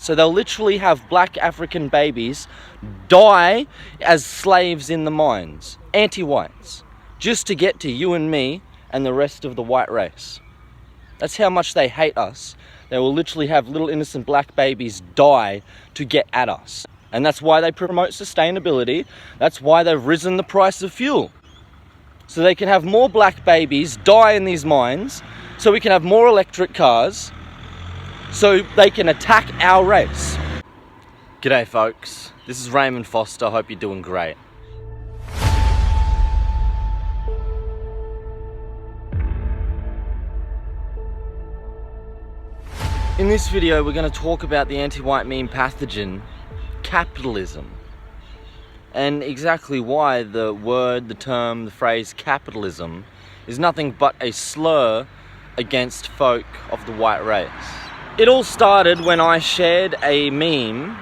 So they'll literally have black African babies die as slaves in the mines, anti-whites, just to get to you and me and the rest of the white race. That's how much they hate us. They will literally have little innocent black babies die to get at us. And that's why they promote sustainability. That's why they've risen the price of fuel. So they can have more black babies die in these mines, so we can have more electric cars, so they can attack our race. G'day folks, this is Raymond Foster, hope you're doing great. In this video we're going to talk about the anti-white meme pathogen, capitalism. And exactly why the word, the term, the phrase capitalism is nothing but a slur against folk of the white race. It all started when I shared a meme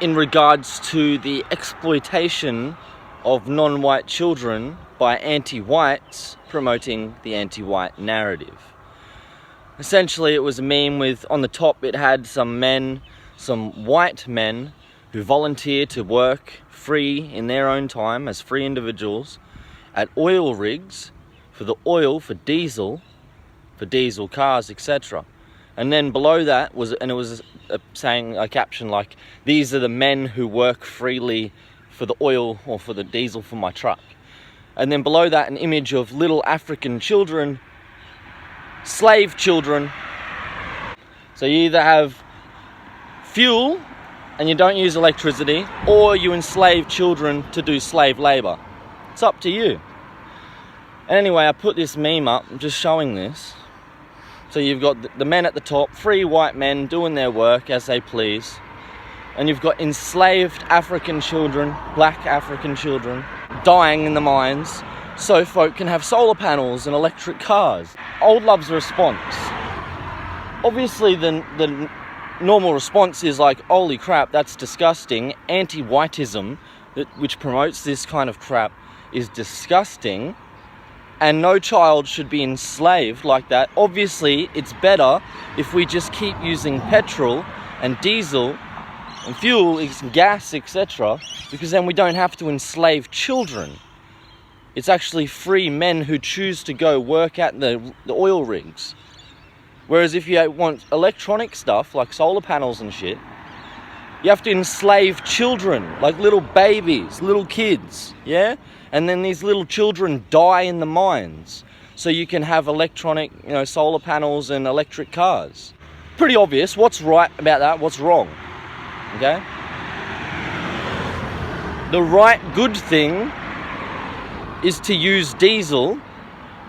in regards to the exploitation of non-white children by anti-whites promoting the anti-white narrative. Essentially it was a meme with, on the top it had some men, some white men who volunteer to work free in their own time as free individuals at oil rigs for the oil for diesel cars, etc. And then below that was, and it was saying a caption like, "These are the men who work freely for the oil or for the diesel for my truck." And then below that an image of little African children, slave children. So you either have fuel and you don't use electricity, or you enslave children to do slave labor. It's up to you. And anyway, I put this meme up, I'm just showing this. So you've got the men at the top, free white men doing their work as they please. And you've got enslaved African children, black African children, dying in the mines so folk can have solar panels and electric cars. Old love's response. Obviously the normal response is like, holy crap, that's disgusting. Anti-whiteism, which promotes this kind of crap, is disgusting, and no child should be enslaved like that. Obviously it's better if we just keep using petrol and diesel and fuel and gas, etc., because then we don't have to enslave children. It's actually free men who choose to go work at the oil rigs. Whereas if you want electronic stuff like solar panels and shit, you have to enslave children, like little babies, little kids, yeah? And then these little children die in the mines so you can have electronic, solar panels and electric cars. Pretty obvious what's right about that, what's wrong, okay? The right good thing is to use diesel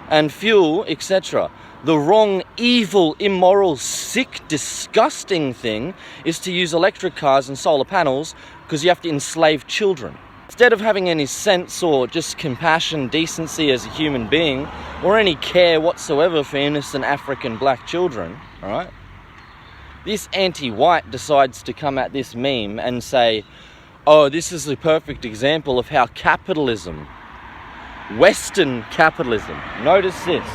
and fuel, etc. The wrong, evil, immoral, sick, disgusting thing is to use electric cars and solar panels because you have to enslave children. Instead of having any sense or just compassion, decency as a human being, or any care whatsoever for innocent African black children, alright? This anti-white decides to come at this meme and say, oh, this is the perfect example of how capitalism, Western capitalism, notice this,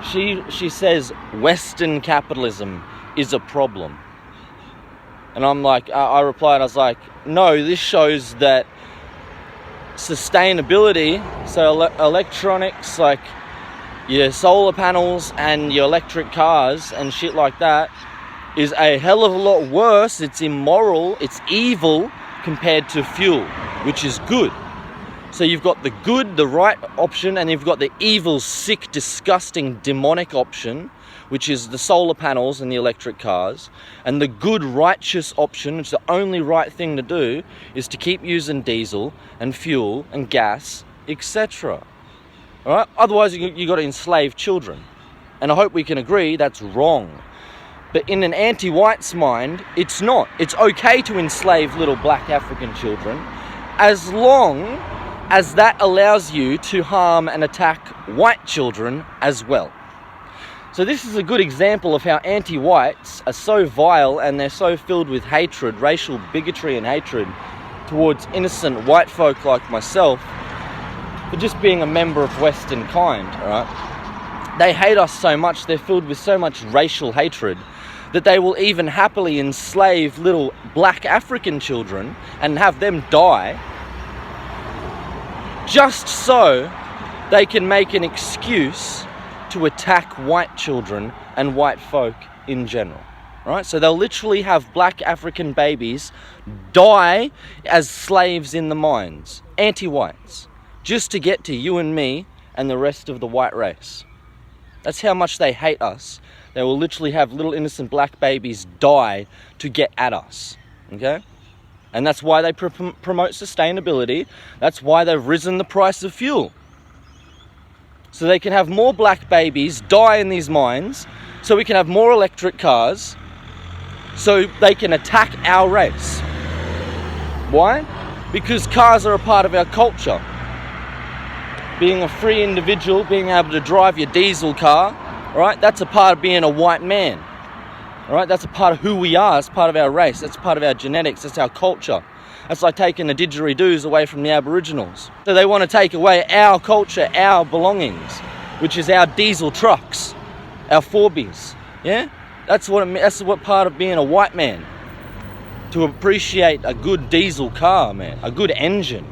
she says Western capitalism is a problem. And I'm like, I replied, I was like, no, this shows that sustainability, so electronics like your solar panels and your electric cars and shit like that is a hell of a lot worse. It's immoral, it's evil compared to fuel, which is good. So you've got the good, the right option, and you've got the evil, sick, disgusting, demonic option, which is the solar panels and the electric cars. And the good, righteous option, which is the only right thing to do, is to keep using diesel and fuel and gas, etc. All right? Otherwise, you've got to enslave children. And I hope we can agree that's wrong. But in an anti-white's mind, it's not. It's okay to enslave little black African children as long as that allows you to harm and attack white children as well. So this is a good example of how anti-whites are so vile and they're so filled with hatred, racial bigotry and hatred towards innocent white folk like myself for just being a member of Western kind, alright? They hate us so much, they're filled with so much racial hatred that they will even happily enslave little black African children and have them die just so they can make an excuse to attack white children and white folk in general. Right? So they'll literally have black African babies die as slaves in the mines, anti-whites, just to get to you and me and the rest of the white race. That's how much they hate us. They will literally have little innocent black babies die to get at us, okay? And that's why they promote sustainability. That's why they've risen the price of fuel. So they can have more black babies die in these mines, so we can have more electric cars, so they can attack our race. Why? Because cars are a part of our culture. Being a free individual, being able to drive your diesel car, right? That's a part of being a white man. Right? That's a part of who we are. It's part of our race. That's part of our genetics. That's our culture. That's like taking the didgeridoos away from the Aboriginals. So they want to take away our culture, our belongings, which is our diesel trucks, our 4Bs. Yeah? That's what part of being a white man. To appreciate a good diesel car, man. A good engine.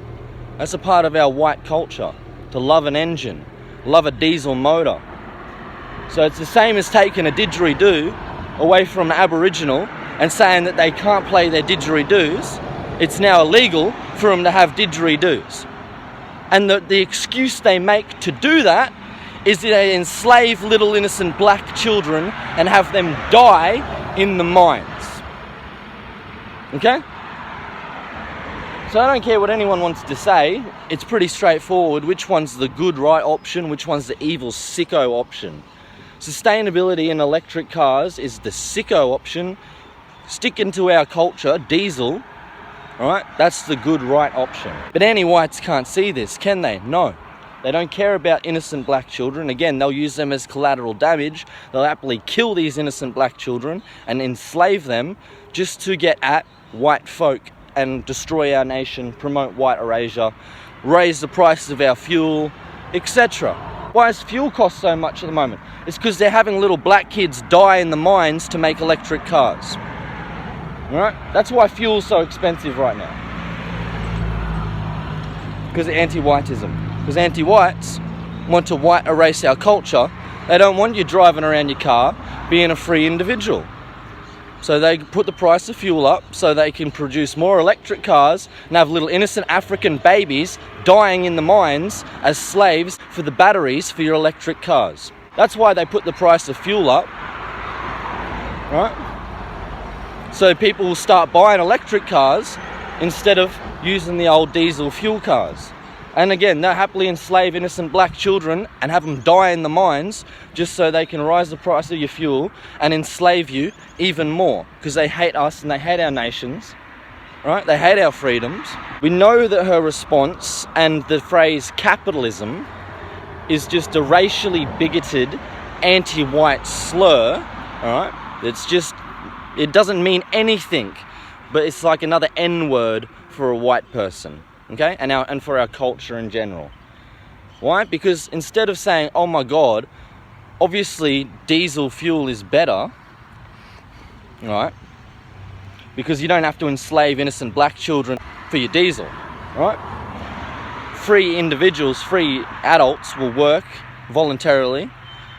That's a part of our white culture. To love an engine. Love a diesel motor. So it's the same as taking a didgeridoo away from an Aboriginal and saying that they can't play their didgeridoos. It's now illegal for them to have didgeridoos. And the excuse they make to do that is that they enslave little innocent black children and have them die in the mines. Okay? So I don't care what anyone wants to say. It's pretty straightforward. Which one's the good, right option? Which one's the evil, sicko option? Sustainability in electric cars is the sicko option. Sticking to our culture, diesel, right? That's the good, right option. But anti-whites can't see this, can they? No. They don't care about innocent black children. Again, they'll use them as collateral damage. They'll happily kill these innocent black children and enslave them just to get at white folk and destroy our nation, promote white erasure, raise the prices of our fuel, etc. Why does fuel cost so much at the moment? It's because they're having little black kids die in the mines to make electric cars. Alright? That's why fuel's so expensive right now. Because of anti-whiteism. Because anti-whites want to white erase our culture. They don't want you driving around your car being a free individual. So they put the price of fuel up so they can produce more electric cars and have little innocent African babies dying in the mines as slaves for the batteries for your electric cars. That's why they put the price of fuel up, right? So people will start buying electric cars instead of using the old diesel fuel cars. And again, they'll happily enslave innocent black children and have them die in the mines just so they can rise the price of your fuel and enslave you even more because they hate us and they hate our nations, right? They hate our freedoms. We know that her response and the phrase capitalism is just a racially bigoted anti-white slur, all right? It doesn't mean anything, but it's like another N-word for a white person. Okay, and for our culture in general. Why? Because instead of saying, oh my God, obviously diesel fuel is better, right? Because you don't have to enslave innocent black children for your diesel, right? Free individuals, free adults will work voluntarily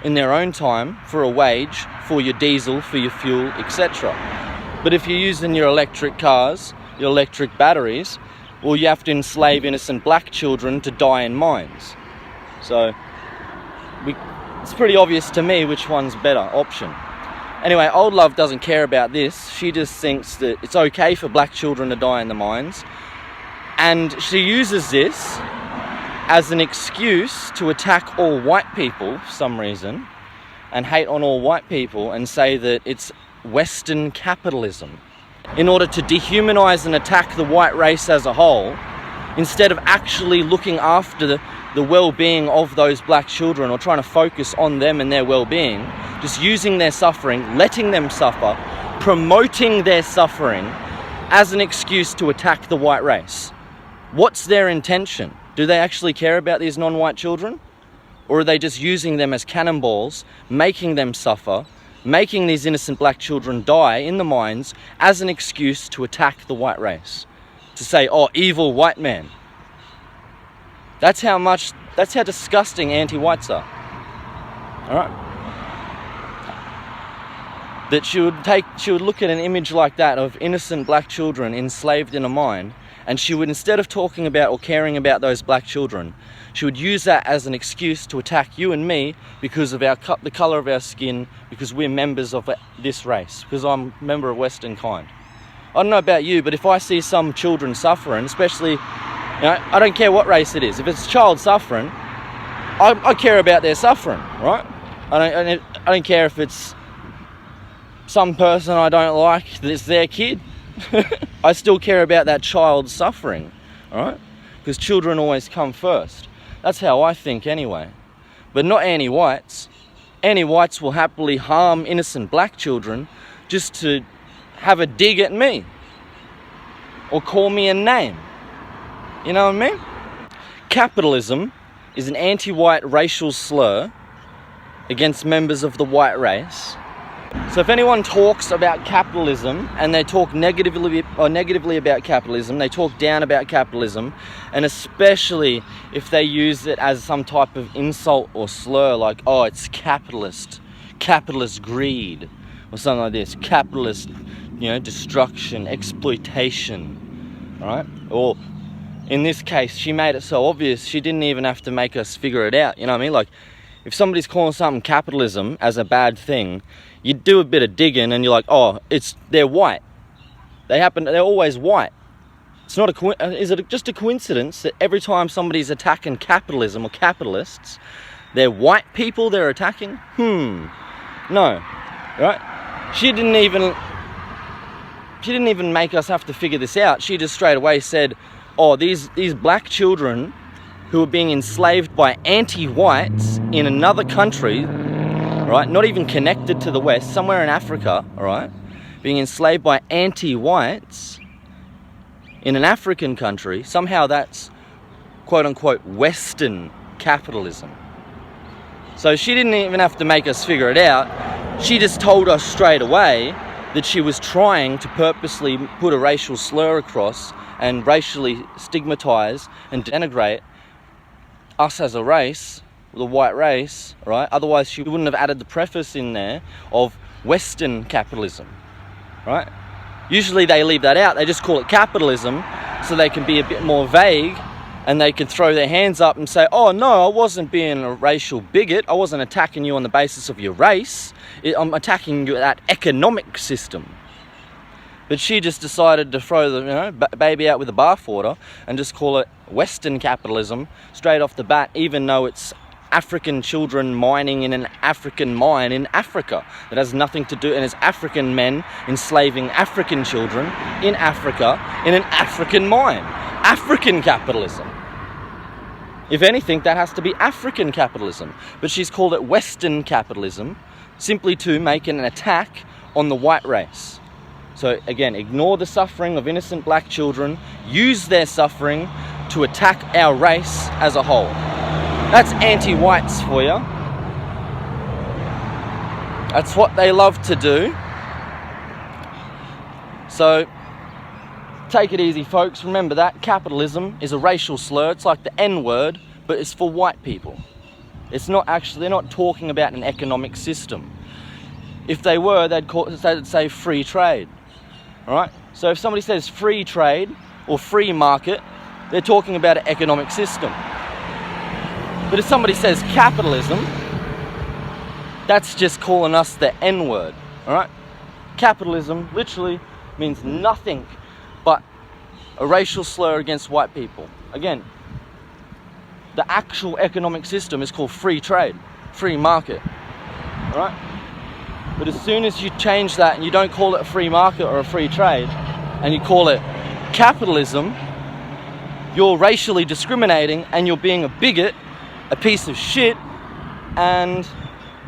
in their own time for a wage for your diesel, for your fuel, etc. But if you're using your electric cars, your electric batteries, well, you have to enslave innocent black children to die in mines. So, it's pretty obvious to me which one's better option. Anyway, Old Love doesn't care about this. She just thinks that it's okay for black children to die in the mines. And she uses this as an excuse to attack all white people for some reason and hate on all white people and say that it's Western capitalism. In order to dehumanize and attack the white race as a whole, instead of actually looking after the well-being of those black children or trying to focus on them and their well-being, just using their suffering, letting them suffer, promoting their suffering as an excuse to attack the white race. What's their intention? Do they actually care about these non-white children? Or are they just using them as cannonballs, making them suffer, and then making these innocent black children die in the mines as an excuse to attack the white race. To say, oh, evil white man. That's how disgusting anti-whites are. Alright? That she would look at an image like that of innocent black children enslaved in a mine, and she would, instead of talking about or caring about those black children, she would use that as an excuse to attack you and me because of the colour of our skin, because we're members of this race, because I'm a member of Western kind. I don't know about you, but if I see some children suffering, especially, I don't care what race it is, if it's a child suffering, I care about their suffering, right? I don't care if it's some person I don't like, it's their kid. I still care about that child's suffering, alright? Because children always come first. That's how I think anyway. But not anti-whites. Anti-whites will happily harm innocent black children just to have a dig at me. Or call me a name. You know what I mean? Capitalism is an anti-white racial slur against members of the white race. So if anyone talks about capitalism and they talk negatively about capitalism, they talk down about capitalism, and especially if they use it as some type of insult or slur, like, oh, it's capitalist greed, or something like this, capitalist, destruction, exploitation, right? Or in this case, she made it so obvious she didn't even have to make us figure it out, you know what I mean? Like, if somebody's calling something capitalism as a bad thing, you do a bit of digging and you're like, oh, they're white. They're always white. It's not is it just a coincidence that every time somebody's attacking capitalism or capitalists, they're white people they're attacking? No, right? She didn't even make us have to figure this out. She just straight away said, oh, these black children who are being enslaved by anti-whites in another country, right, not even connected to the West, somewhere in Africa, all right, being enslaved by anti-whites in an African country, somehow that's quote-unquote Western capitalism. So she didn't even have to make us figure it out. She just told us straight away that she was trying to purposely put a racial slur across and racially stigmatize and denigrate us as a race, the white race, right? Otherwise she wouldn't have added the preface in there of Western capitalism, right? Usually they leave that out. They just call it capitalism so they can be a bit more vague, and they can throw their hands up and say, oh no, I wasn't being a racial bigot. I wasn't attacking you on the basis of your race. I'm attacking you at that economic system. But she just decided to throw the baby out with the bathwater and just call it Western capitalism straight off the bat, even though it's African children mining in an African mine in Africa that has nothing to do, and it's African men enslaving African children in Africa in an African mine. African capitalism. If anything, that has to be African capitalism. But she's called it Western capitalism simply to make an attack on the white race. So again, ignore the suffering of innocent black children, use their suffering to attack our race as a whole. That's anti-whites for you. That's what they love to do. So take it easy, folks. Remember that capitalism is a racial slur. It's like the N-word, but it's for white people. It's not actually, they're not talking about an economic system. If they were, they'd say free trade. All right? So if somebody says free trade or free market, they're talking about an economic system. But if somebody says capitalism, that's just calling us the N-word. All right? Capitalism literally means nothing but a racial slur against white people. Again, the actual economic system is called free trade, free market. All right? But as soon as you change that and you don't call it a free market or a free trade, and you call it capitalism, you're racially discriminating and you're being a bigot, a piece of shit, and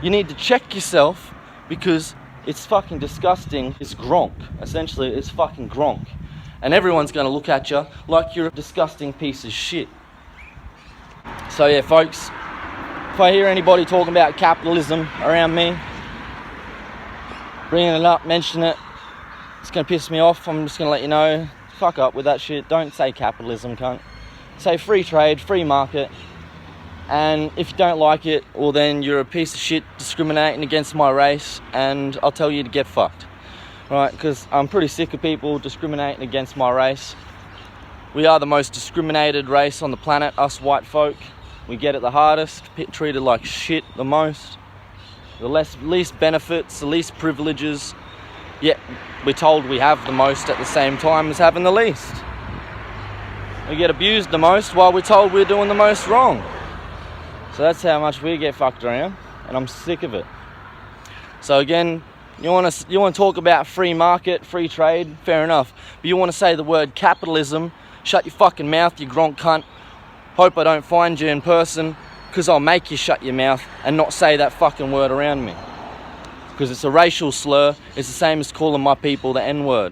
you need to check yourself because it's fucking disgusting. It's gronk. Essentially, it's fucking gronk. And everyone's going to look at you like you're a disgusting piece of shit. So yeah, folks, if I hear anybody talking about capitalism around me, bringing it up, mentioning it, it's going to piss me off. I'm just going to let you know, fuck up with that shit. Don't say capitalism, cunt. Say free trade, free market. And if you don't like it, well then you're a piece of shit discriminating against my race, and I'll tell you to get fucked. Right, because I'm pretty sick of people discriminating against my race. We are the most discriminated race on the planet, us white folk. We get it the hardest, treated like shit the most. The least benefits, the least privileges, yet we're told we have the most at the same time as having the least. We get abused the most while we're told we're doing the most wrong. So that's how much we get fucked around, and I'm sick of it. So again, you want to talk about free market, free trade, fair enough. But you want to say the word capitalism, shut your fucking mouth, you gronk cunt. Hope I don't find you in person, because I'll make you shut your mouth and not say that fucking word around me. Because it's a racial slur. It's the same as calling my people the N-word.